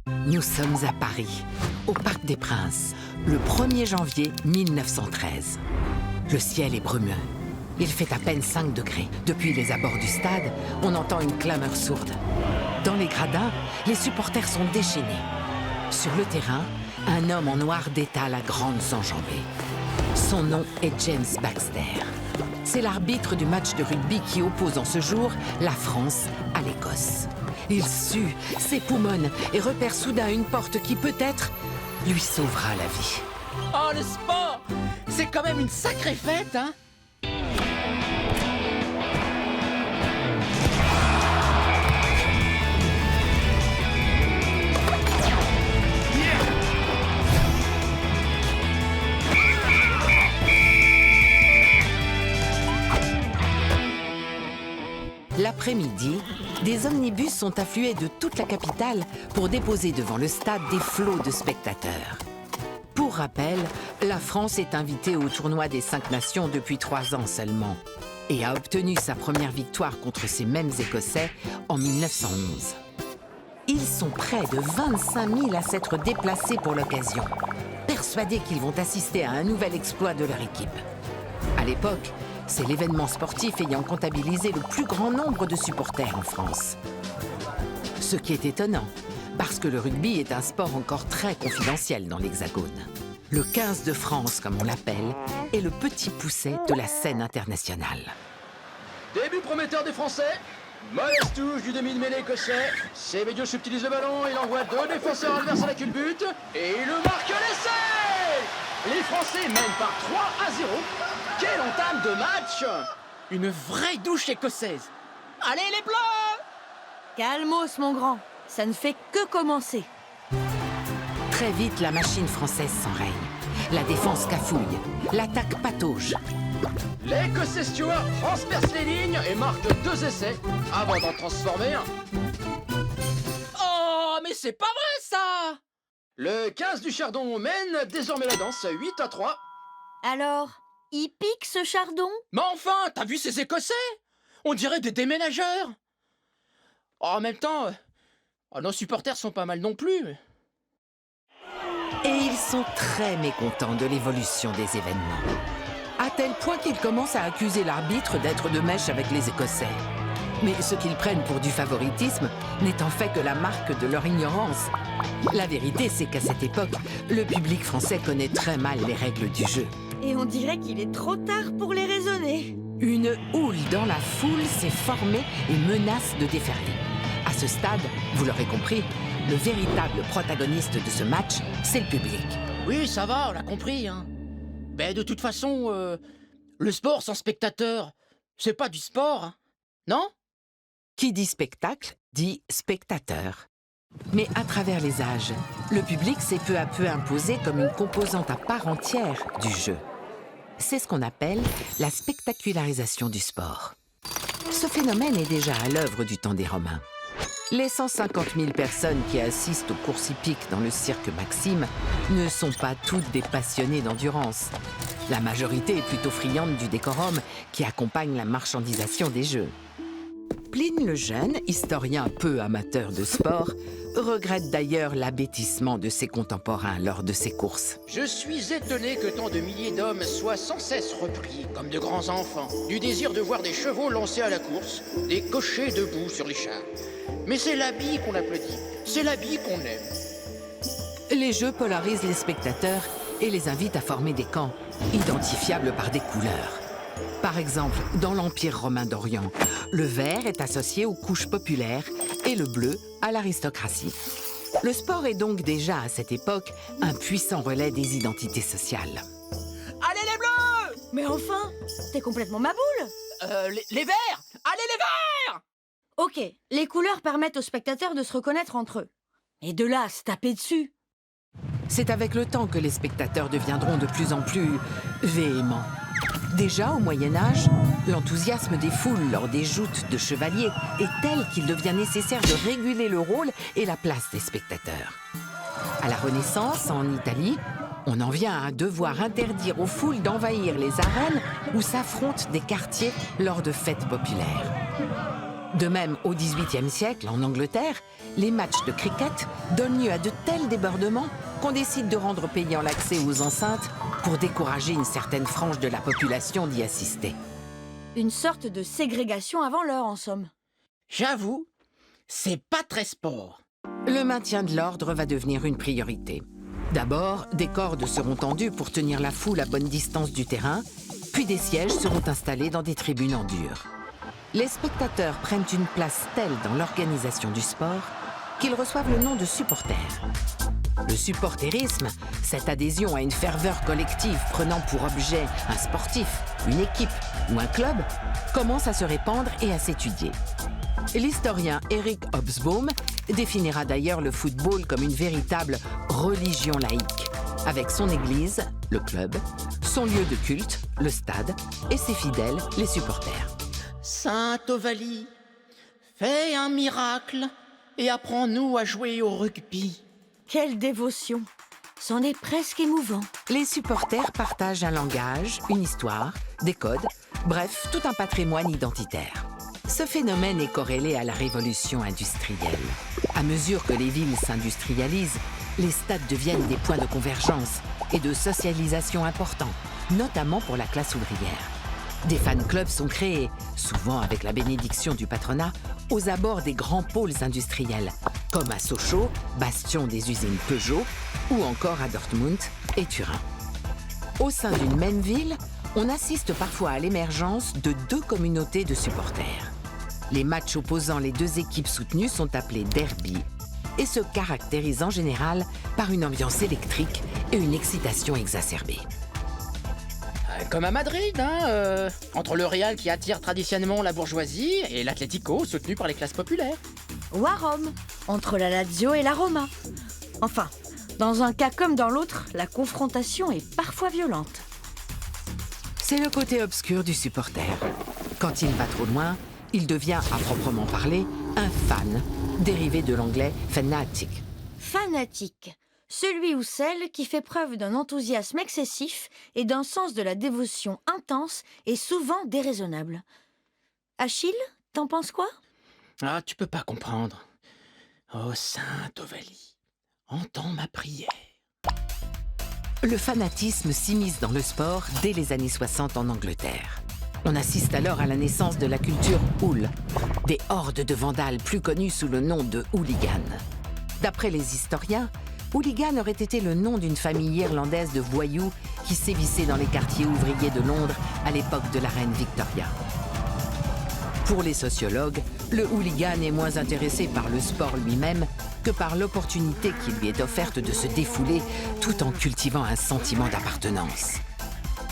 Nous sommes à Paris, au Parc des Princes, le 1er janvier 1913. Le ciel est brumeux. Il fait à peine 5 degrés. Depuis les abords du stade, on entend une clameur sourde. Dans les gradins, les supporters sont déchaînés. Sur le terrain, un homme en noir détale à grandes enjambées. Son nom est James Baxter. C'est l'arbitre du match de rugby qui oppose en ce jour la France à l'Écosse. Il sue, s'époumonne et repère soudain une porte qui peut-être lui sauvera la vie. Oh, le sport! C'est quand même une sacrée fête, hein? L'après-midi, des omnibus sont afflués de toute la capitale pour déposer devant le stade des flots de spectateurs. Pour rappel, la France est invitée au tournoi des 5 nations depuis 3 ans seulement et a obtenu sa première victoire contre ces mêmes Écossais en 1911. Ils sont près de 25 000 à s'être déplacés pour l'occasion, persuadés qu'ils vont assister à un nouvel exploit de leur équipe. À l'époque, c'est l'événement sportif ayant comptabilisé le plus grand nombre de supporters en France. Ce qui est étonnant, parce que le rugby est un sport encore très confidentiel dans l'Hexagone. Le 15 de France, comme on l'appelle, est le petit pousset de la scène internationale. Début prometteur des Français. Mauvaise touche du demi-de-mêlée écossais. Semedo subtilise le ballon, il envoie 2 défenseurs adverses à la culbute. Et il marque l'essai. Les Français mènent par 3-0. Quelle entame de match! Une vraie douche écossaise. Allez, les Bleus! Calmos, mon grand. Ça ne fait que commencer. Très vite, la machine française s'enraye. La défense cafouille. L'attaque patauge. L'Écossais Stewart transperce les lignes et marque 2 essais avant d'en transformer un. Oh, mais c'est pas vrai, ça! Le 15 du Chardon mène désormais la danse 8-3. Alors, il pique ce chardon? Mais enfin, t'as vu ces Écossais? On dirait des déménageurs. Oh, en même temps, nos supporters sont pas mal non plus. Et ils sont très mécontents de l'évolution des événements. À tel point qu'ils commencent à accuser l'arbitre d'être de mèche avec les Écossais. Mais ce qu'ils prennent pour du favoritisme n'est en fait que la marque de leur ignorance. La vérité, c'est qu'à cette époque, le public français connaît très mal les règles du jeu. Et on dirait qu'il est trop tard pour les raisonner. Une houle dans la foule s'est formée et menace de déferler. À ce stade, vous l'aurez compris, le véritable protagoniste de ce match, c'est le public. Oui, ça va, on l'a compris, hein. Ben, de toute façon, le sport sans spectateurs, c'est pas du sport, hein. Non? Qui dit spectacle, dit spectateur. Mais à travers les âges, le public s'est peu à peu imposé comme une composante à part entière du jeu. C'est ce qu'on appelle la spectacularisation du sport. Ce phénomène est déjà à l'œuvre du temps des Romains. Les 150 000 personnes qui assistent aux courses hippiques dans le cirque Maxime ne sont pas toutes des passionnées d'endurance. La majorité est plutôt friande du décorum qui accompagne la marchandisation des jeux. Pline le Jeune, historien peu amateur de sport, regrette d'ailleurs l'abêtissement de ses contemporains lors de ces courses. Je suis étonné que tant de milliers d'hommes soient sans cesse repris, comme de grands enfants, du désir de voir des chevaux lancés à la course, des cochers debout sur les chars. Mais c'est l'habit qu'on applaudit, c'est l'habit qu'on aime. Les jeux polarisent les spectateurs et les invitent à former des camps, identifiables par des couleurs. Par exemple, dans l'Empire romain d'Orient, le vert est associé aux couches populaires et le bleu à l'aristocratie. Le sport est donc déjà, à cette époque, un puissant relais des identités sociales. Allez, les Bleus! Mais enfin, t'es complètement ma boule. Les verts! Allez, les verts! Ok, les couleurs permettent aux spectateurs de se reconnaître entre eux. Et de là à se taper dessus. C'est avec le temps que les spectateurs deviendront de plus en plus véhéments. Déjà au Moyen-Âge, l'enthousiasme des foules lors des joutes de chevaliers est tel qu'il devient nécessaire de réguler le rôle et la place des spectateurs. À la Renaissance, en Italie, on en vient à devoir interdire aux foules d'envahir les arènes où s'affrontent des quartiers lors de fêtes populaires. De même, au XVIIIe siècle, en Angleterre, les matchs de cricket donnent lieu à de tels débordements qu'on décide de rendre payant l'accès aux enceintes pour décourager une certaine frange de la population d'y assister. Une sorte de ségrégation avant l'heure, en somme. J'avoue, c'est pas très sport. Le maintien de l'ordre va devenir une priorité. D'abord, des cordes seront tendues pour tenir la foule à bonne distance du terrain, puis des sièges seront installés dans des tribunes en dur. Les spectateurs prennent une place telle dans l'organisation du sport qu'ils reçoivent le nom de supporters. Le supporterisme, cette adhésion à une ferveur collective prenant pour objet un sportif, une équipe ou un club, commence à se répandre et à s'étudier. L'historien Eric Hobsbawm définira d'ailleurs le football comme une véritable religion laïque, avec son église, le club, son lieu de culte, le stade, et ses fidèles, les supporters. Sainte Ovalie, fais un miracle et apprends-nous à jouer au rugby. Quelle dévotion! C'en est presque émouvant. Les supporters partagent un langage, une histoire, des codes, bref, tout un patrimoine identitaire. Ce phénomène est corrélé à la révolution industrielle. À mesure que les villes s'industrialisent, les stades deviennent des points de convergence et de socialisation importants, notamment pour la classe ouvrière. Des fan-clubs sont créés, souvent avec la bénédiction du patronat, aux abords des grands pôles industriels, comme à Sochaux, bastion des usines Peugeot, ou encore à Dortmund et Turin. Au sein d'une même ville, on assiste parfois à l'émergence de deux communautés de supporters. Les matchs opposant les deux équipes soutenues sont appelés derby et se caractérisent en général par une ambiance électrique et une excitation exacerbée. Comme à Madrid, entre le Real qui attire traditionnellement la bourgeoisie et l'Atlético soutenu par les classes populaires. Ou à Rome, entre la Lazio et la Roma. Enfin, dans un cas comme dans l'autre, la confrontation est parfois violente. C'est le côté obscur du supporter. Quand il va trop loin, il devient, à proprement parler, un fan, dérivé de l'anglais fanatic. Fanatique, celui ou celle qui fait preuve d'un enthousiasme excessif et d'un sens de la dévotion intense et souvent déraisonnable. Achille, t'en penses quoi? Ah, tu peux pas comprendre. Oh, Sainte Ovalie, entends ma prière. Le fanatisme s'immisce dans le sport dès les années 60 en Angleterre. On assiste alors à la naissance de la culture hool, des hordes de vandales plus connues sous le nom de hooligans. D'après les historiens, hooligan aurait été le nom d'une famille irlandaise de voyous qui sévissait dans les quartiers ouvriers de Londres à l'époque de la reine Victoria. Pour les sociologues, le hooligan est moins intéressé par le sport lui-même que par l'opportunité qui lui est offerte de se défouler tout en cultivant un sentiment d'appartenance.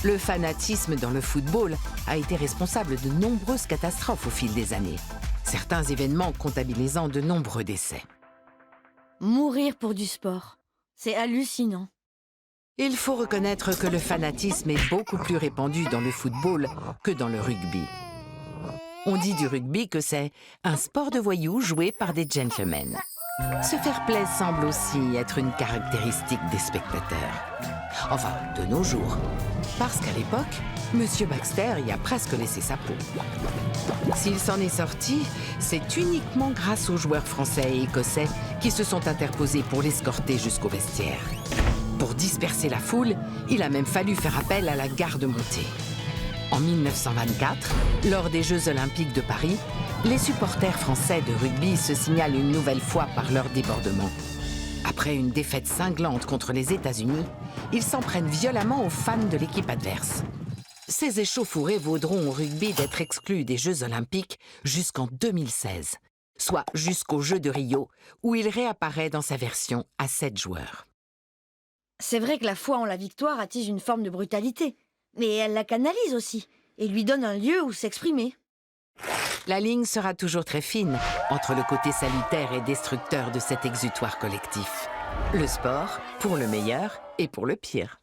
Le fanatisme dans le football a été responsable de nombreuses catastrophes au fil des années, certains événements comptabilisant de nombreux décès. Mourir pour du sport, c'est hallucinant. Il faut reconnaître que le fanatisme est beaucoup plus répandu dans le football que dans le rugby. On dit du rugby que c'est un sport de voyous joué par des gentlemen. Ce fair-play semble aussi être une caractéristique des spectateurs. Enfin, de nos jours. Parce qu'à l'époque, M. Baxter y a presque laissé sa peau. S'il s'en est sorti, c'est uniquement grâce aux joueurs français et écossais qui se sont interposés pour l'escorter jusqu'au vestiaire. Pour disperser la foule, il a même fallu faire appel à la garde montée. En 1924, lors des Jeux Olympiques de Paris, les supporters français de rugby se signalent une nouvelle fois par leur débordement. Après une défaite cinglante contre les États-Unis, ils s'en prennent violemment aux fans de l'équipe adverse. Ces échauffourées vaudront au rugby d'être exclus des Jeux Olympiques jusqu'en 2016, soit jusqu'aux Jeux de Rio, où il réapparaît dans sa version à 7 joueurs. C'est vrai que la foi en la victoire attise une forme de brutalité, mais elle la canalise aussi et lui donne un lieu où s'exprimer. La ligne sera toujours très fine entre le côté salutaire et destructeur de cet exutoire collectif. Le sport, pour le meilleur et pour le pire.